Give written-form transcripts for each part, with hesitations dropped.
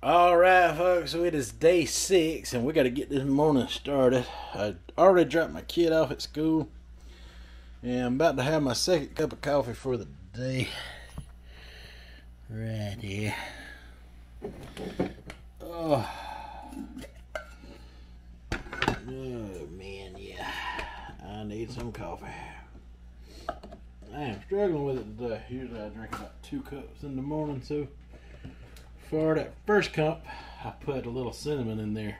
Alright folks, so it is day 6 and we got to get this morning started. I already dropped my kid off at school and I'm about to have my second cup of coffee for the day. Right here. Oh man, yeah, I need some coffee. I am struggling with it today. Usually I drink about 2 cups in the morning, so for that first cup, I put a little cinnamon in there.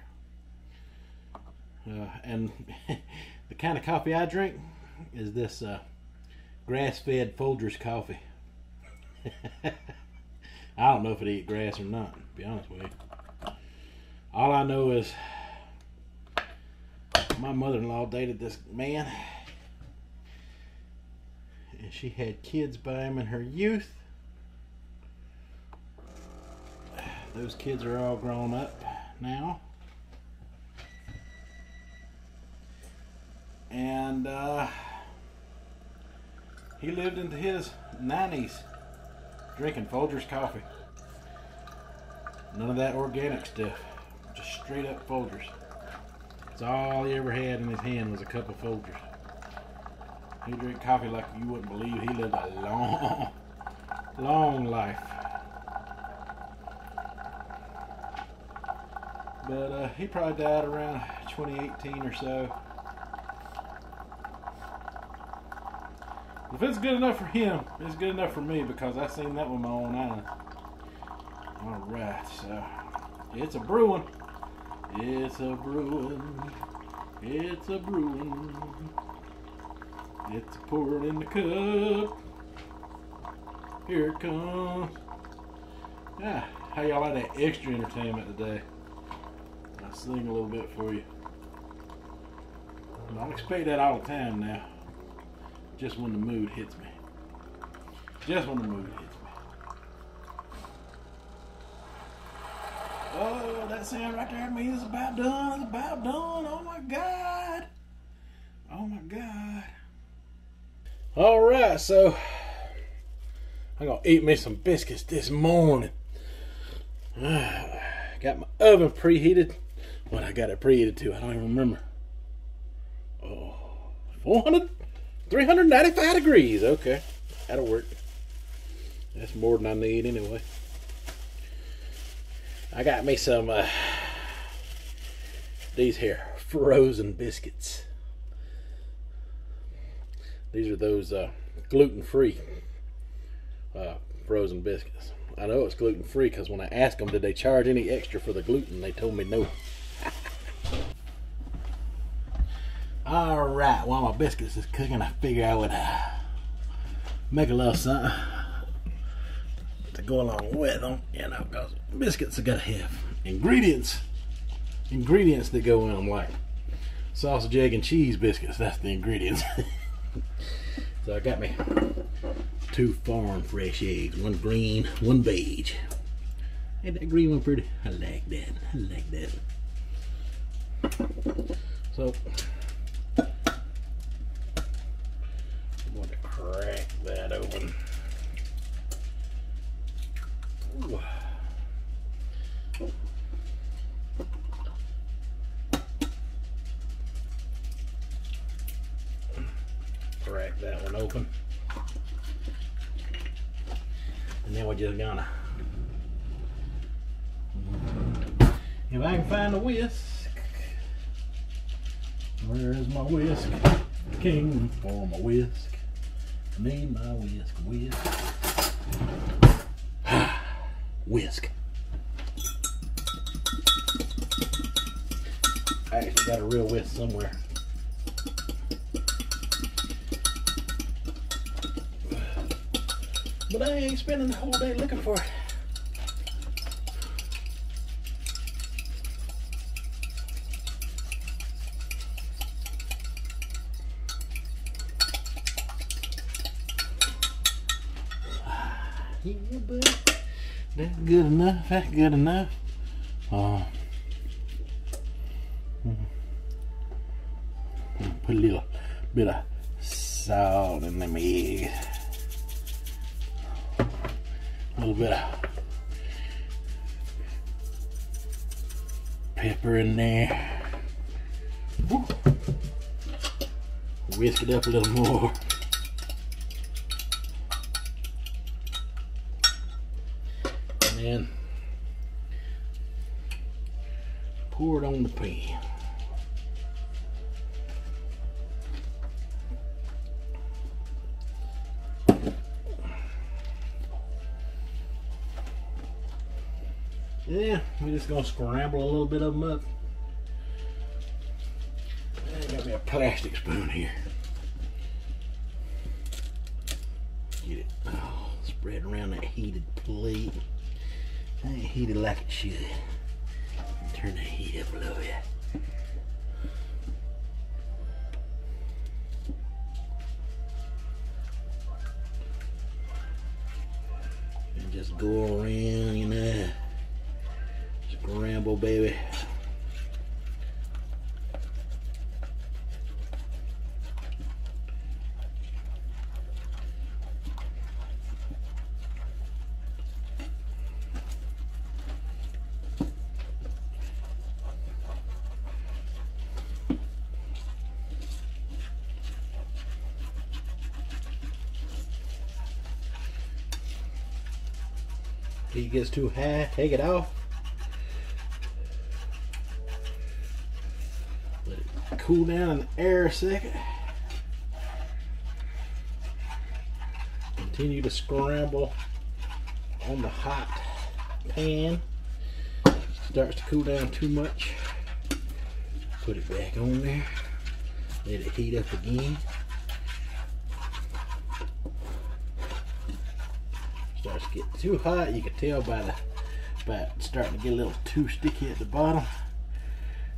And the kind of coffee I drink is this grass-fed Folgers coffee. I don't know if it eats grass or not, to be honest with you. All I know is my mother-in-law dated this man, and she had kids by him in her youth. Those kids are all grown up now. And he lived into his 90s drinking Folgers coffee. None of that organic stuff. Just straight up Folgers. That's all he ever had in his hand was a cup of Folgers. He drank coffee like you wouldn't believe. He lived a long, long life. But he probably died around 2018 or so. If it's good enough for him, it's good enough for me because I seen that with my own eyes. Alright, so it's a brewing. It's a brewing. It's a brewing. It's a pouring in the cup. Here it comes. Yeah, how y'all like that extra entertainment today? I'll sing a little bit for you. Don't expect that all the time now. Just when the mood hits me. Just when the mood hits me. Oh, that sound right there means it's about done. It's about done. Oh my God. Oh my God. Alright, so I'm going to eat me some biscuits this morning. Got my oven preheated. What I got it preheated to, I don't even remember. Oh, 395 degrees. Okay, that'll work. That's more than I need anyway. I got me some these here frozen biscuits. These are those gluten-free frozen biscuits. I know it's gluten-free because when I asked them did they charge any extra for the gluten, they told me no. Alright, while my biscuits is cooking, I figure I would make a little something to go along with them, you know, because biscuits have got to have ingredients that go in them, like sausage, egg, and cheese biscuits. That's the ingredients. So I got me 2 farm fresh eggs, 1 green, 1 beige. Ain't that green one pretty? I like that. I like that. So I'm going to crack that open. Ooh. Crack that one open. And then we're just gonna, if I can find a whisk. Where is my whisk? King for my whisk. I need my whisk. Whisk. I actually got a real whisk somewhere. But I ain't spending the whole day looking for it. Yeah, but that's good enough. That's good enough. Put a little bit of salt in them eggs. A little bit of pepper in there. Woo. Whisk it up a little more. And then pour it on the pan. Yeah, we're just gonna scramble a little bit of them up. I got me a plastic spoon here. Get it spread around that heated plate. It ain't heated like it should. Turn the heat up a little bit. And just go around, you know. Scramble, baby. If it gets too high, take it off. Let it cool down in the air a second. Continue to scramble on the hot pan. Starts to cool down too much. Put it back on there. Let it heat up again. Starts to get too hot. You can tell by it starting to get a little too sticky at the bottom.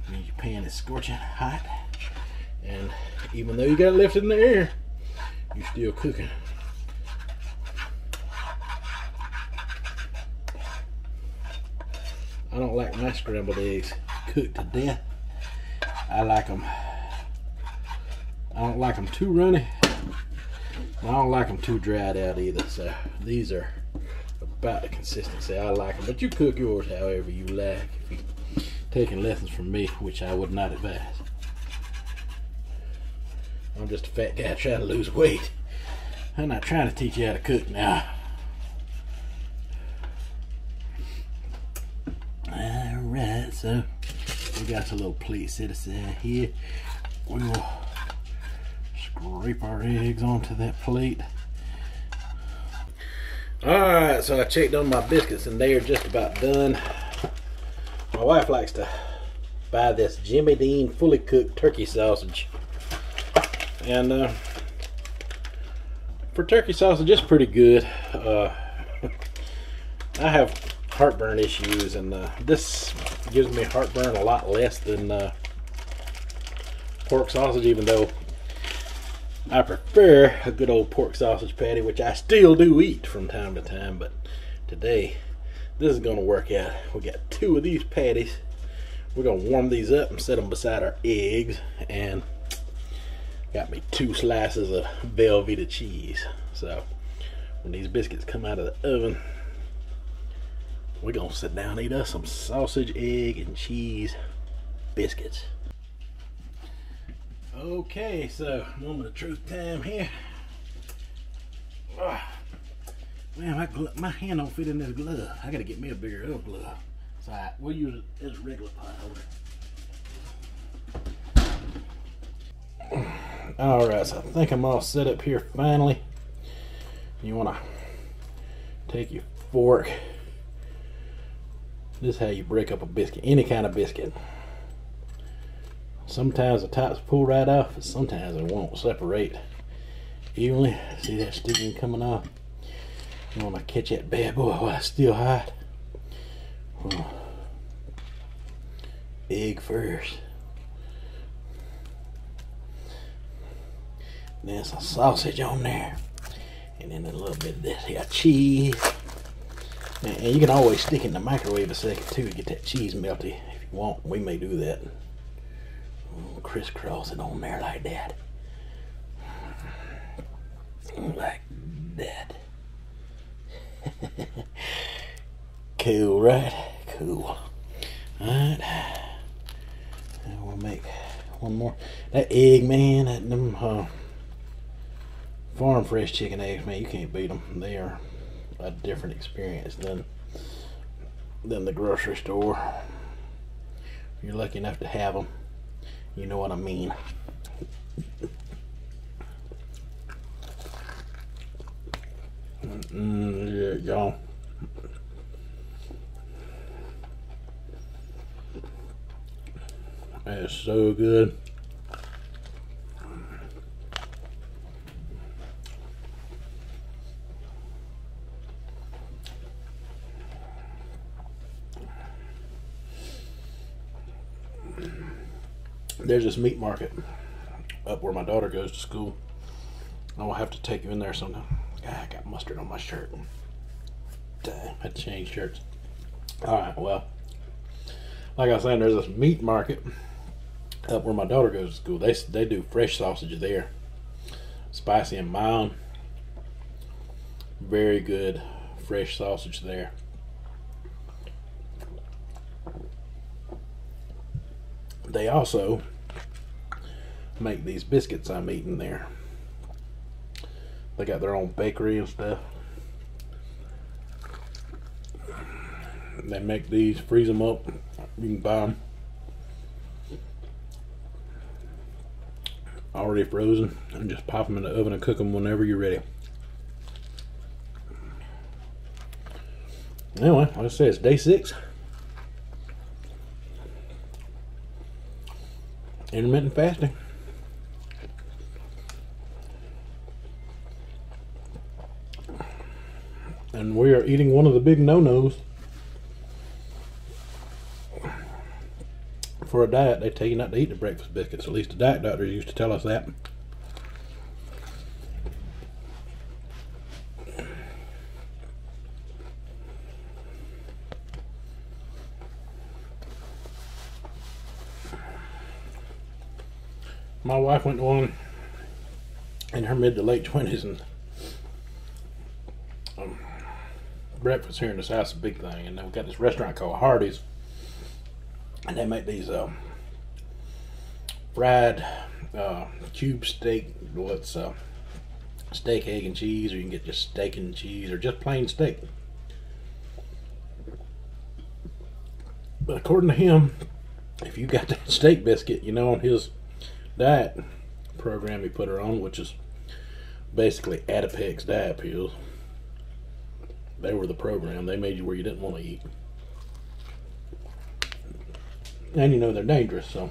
It means your pan is scorching hot. And even though you got it lifted in the air, you're still cooking. I don't like my scrambled eggs cooked to death. I don't like them too runny. I don't like them too dried out either. So these are about the consistency I like them. But you cook yours however you like. If you're taking lessons from me, which I would not advise. I'm just a fat guy trying to lose weight. I'm not trying to teach you how to cook now. Alright, so we got a little plate set aside here. We will scrape our eggs onto that plate. Alright, so I checked on my biscuits and they are just about done. My wife likes to buy this Jimmy Dean fully cooked turkey sausage. And for turkey sausage, it's pretty good. I have heartburn issues, and this gives me heartburn a lot less than pork sausage, even though I prefer a good old pork sausage patty, which I still do eat from time to time. But today, this is going to work out. We got 2 of these patties. We're going to warm these up and set them beside our eggs, and got me 2 slices of Velveeta cheese. So when these biscuits come out of the oven, we're gonna sit down and eat us some sausage, egg, and cheese biscuits. Okay, so moment of truth time here. Man, my hand don't fit in this glove. I gotta get me a bigger glove. So we'll use it as a regular pot holder. Alright, so I think I'm all set up here finally. You want to take your fork. This is how you break up a biscuit, any kind of biscuit. Sometimes the tops pull right off, and sometimes it won't separate evenly. See that steam coming off? You want to catch that bad boy while it's still hot. Egg first. Then some sausage on there, and then a little bit of this here cheese. And you can always stick it in the microwave a second too to get that cheese melty if you want. We may do that. Crisscross it on there like that. Like that. Cool, right? Cool. Alright. make one more. That egg, man, them farm fresh chicken eggs, man, you can't beat them. They are a different experience than the grocery store. You're lucky enough to have them. You know what I mean. Yeah, y'all. That is so good. There's this meat market up where my daughter goes to school. I'll have to take you in there sometime. God, I got mustard on my shirt. Dang, I had to change shirts. Alright, well, like I was saying, there's this meat market up where my daughter goes to school. They do fresh sausage there. Spicy and mild. Very good fresh sausage there. They also make these biscuits I'm eating there. They got their own bakery and stuff. They make these, freeze them up. You can buy them already frozen and just pop them in the oven and cook them whenever you're ready. Anyway, like I said, it's day 6. Intermittent fasting. And we are eating one of the big no-nos for a diet. They tell you not to eat the breakfast biscuits. At least the diet doctor used to tell us that. My wife went to one in her mid to late 20s, and breakfast here in the South is a big thing. And we've got this restaurant called Hardee's, and they make these fried cube steak. Well, it's steak, egg, and cheese, or you can get just steak and cheese, or just plain steak. But according to him, if you got that steak biscuit, you know, on his diet program he put her on, which is basically Adipex diet pills. They were the program. They made you where you didn't want to eat. And you know they're dangerous, so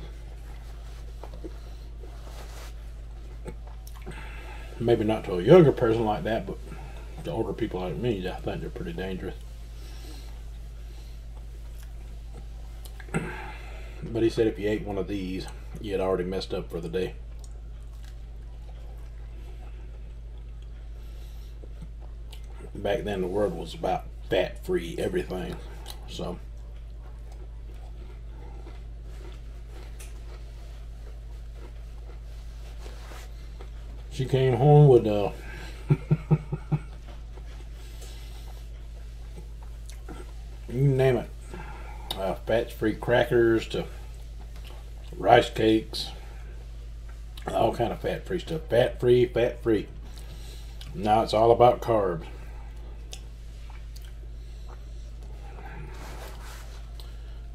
maybe not to a younger person like that, but to older people like me, I think they're pretty dangerous. But he said if you ate one of these, you had already messed up for the day. Back then the world was about fat-free everything, so she came home with you name it, fat-free crackers to rice cakes, all kind of fat-free stuff. Fat-free, fat-free. Now it's all about carbs.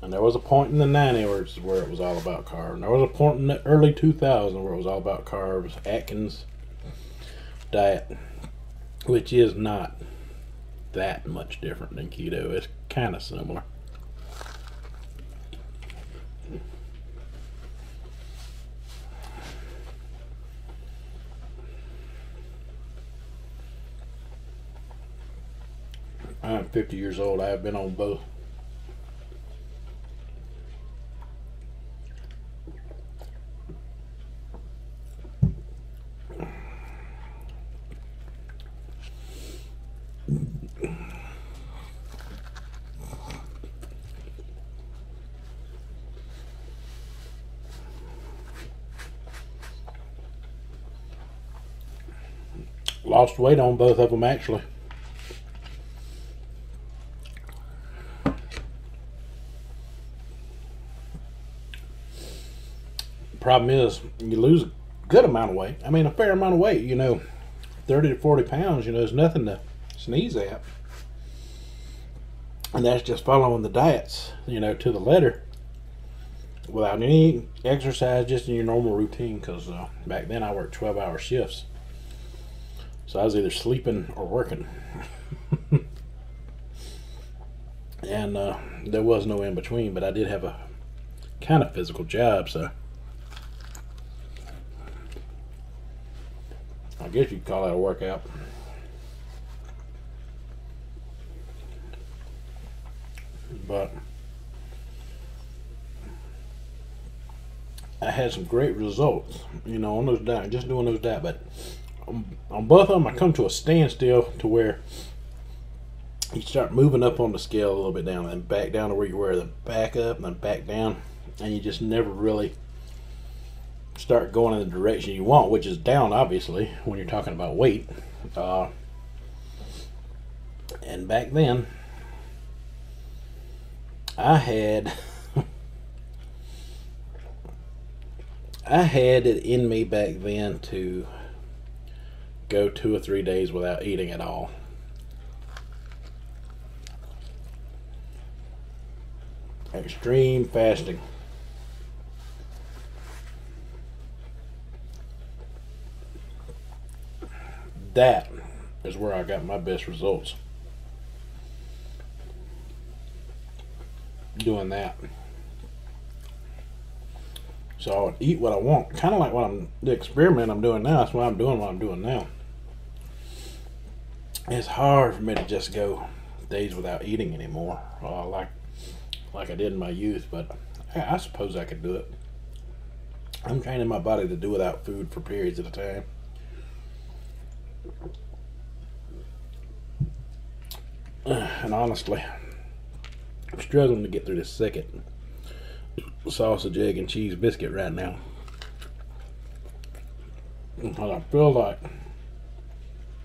And there was a point in the 90s where it was all about carbs. And there was a point in the early 2000s where it was all about carbs. Atkins diet, which is not that much different than keto. It's kind of similar. I'm 50 years old. I have been on both. Lost weight on both of them, actually. problem is you lose a good amount of weight. I mean, a fair amount of weight, you know, 30 to 40 pounds, you know, is nothing to sneeze at. And that's just following the diets, you know, to the letter without any exercise, just in your normal routine. Because back then I worked 12-hour shifts. So I was either sleeping or working. And there was no in between, but I did have a kind of physical job, so I guess you'd call that a workout. But I had some great results, you know, on those diet, just doing those diet. But on both of them, I come to a standstill to where you start moving up on the scale a little bit down, and back down to where you were, then back up, and then back down, and you just never really start going in the direction you want, which is down, obviously, when you're talking about weight. And back then, I had it in me back then to go 2 or 3 days without eating at all. Extreme fasting. That is where I got my best results. Doing that. So I would eat what I want. Kind of like the experiment I'm doing now. That's why I'm doing what I'm doing now. It's hard for me to just go days without eating anymore. Like I did in my youth, but I suppose I could do it. I'm training my body to do without food for periods at a time. And honestly, I'm struggling to get through this second sausage, egg, and cheese biscuit right now. Because I feel like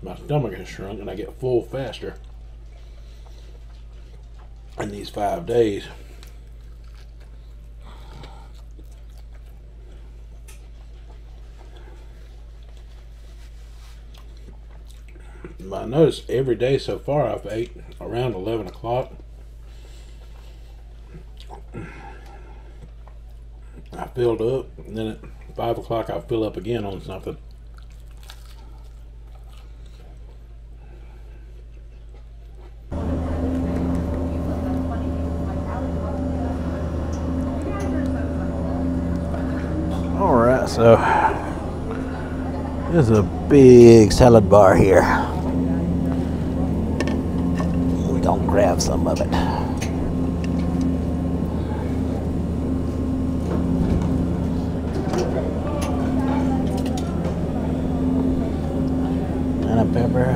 my stomach has shrunk and I get full faster in these 5 days. But I noticed every day so far I've ate around 11 o'clock. I filled up, and then at 5 o'clock I'll fill up again on something. Alright, so there's a big salad bar here. We're gonna grab some of it. And a pepper,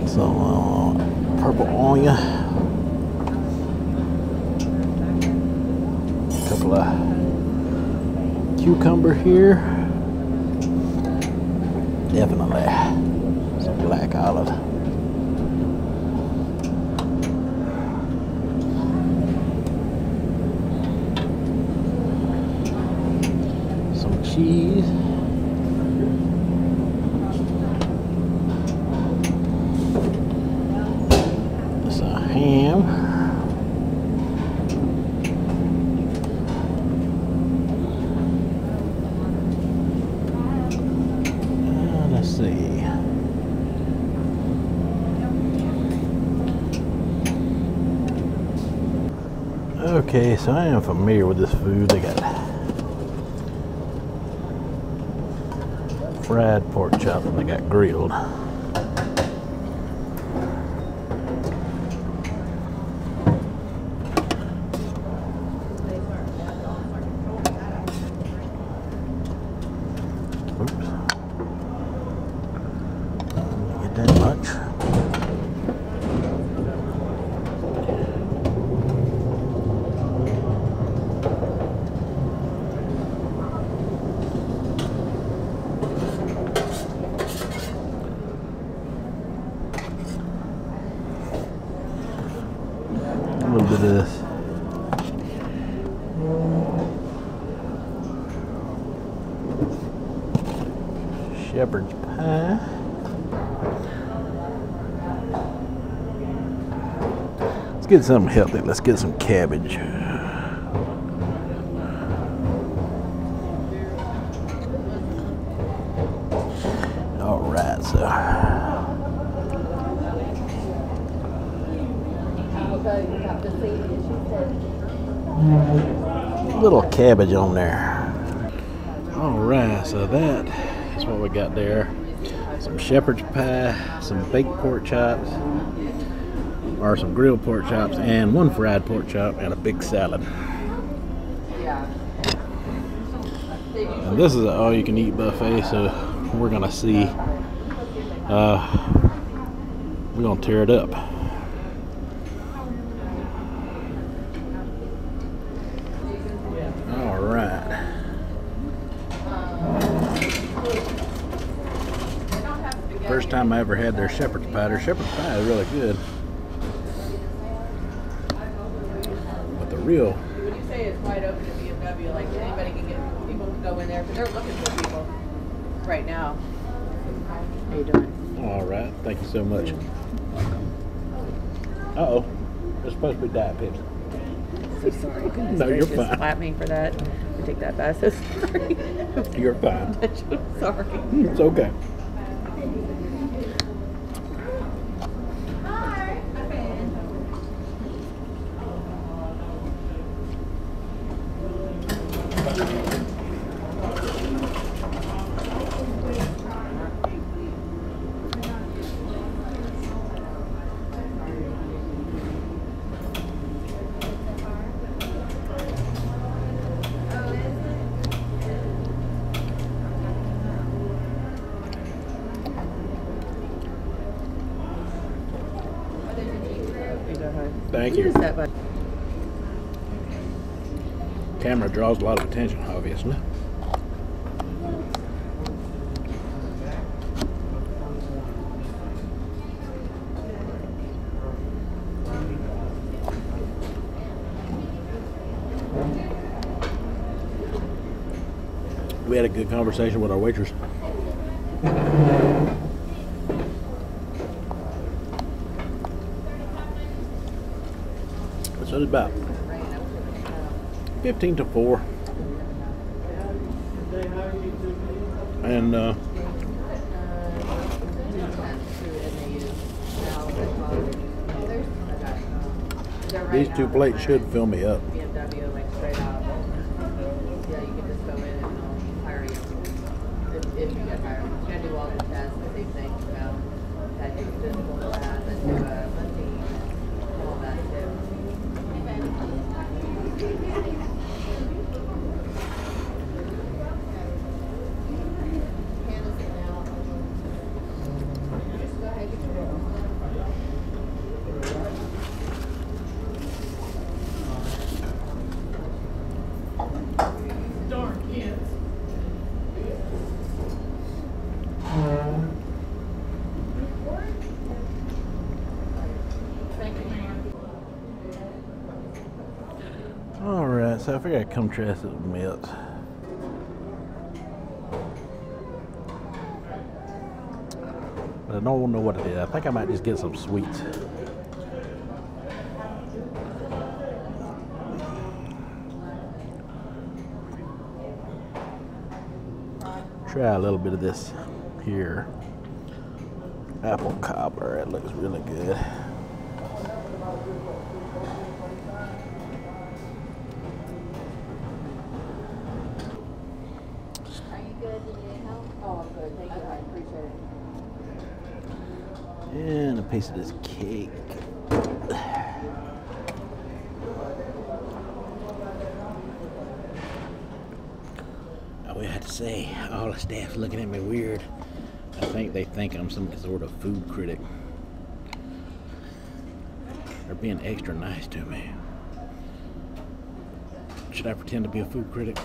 some purple onion, a couple of cucumber here, definitely some black olive, some cheese, some ham, let's see, okay, so I am familiar with this food. They got fried pork chops and they got grilled. Oops. Didn't get that much. A little bit of this. shepherd's pie. Let's get something healthy. Let's get some cabbage. All right, so a little cabbage on there. All right, so that is what we got there. Some shepherd's pie, some baked pork chops, or some grilled pork chops, and one fried pork chop, and a big salad. And this is an all-you-can-eat buffet, so we're gonna see. We're gonna tear it up. All right. First time I ever had their shepherd's pie. Their shepherd's pie is really good. But the real. When you say it's wide open at BMW, like anybody can get, people can go in there because they're looking for people right now. How you doing? All right. Thank you so much. Uh-oh. It's supposed to be Diet Pepsi. So sorry. Goodness No, you're gracious, fine. slap me for that. I take that back. So sorry. You're fine. Sorry. It's okay. Thank you. Camera draws a lot of attention, obviously. We had a good conversation with our waitress. So it's about 15 to 4. And these 2 plates should fill me up. BMW, like straight out. Yeah, you can just go in and they'll hire you. If you get hired. You're going to do all the tests, the same thing, you know. That takes physical class, and do a team, all that too. Alright, so I figured I'd come try this with Milts. But I don't know what it is. I think I might just get some sweets. Try a little bit of this here. Apple cobbler, it looks really good. And a piece of this cake. I would have to say, all the staff's looking at me weird. I think they think I'm some sort of food critic. They're being extra nice to me. Should I pretend to be a food critic?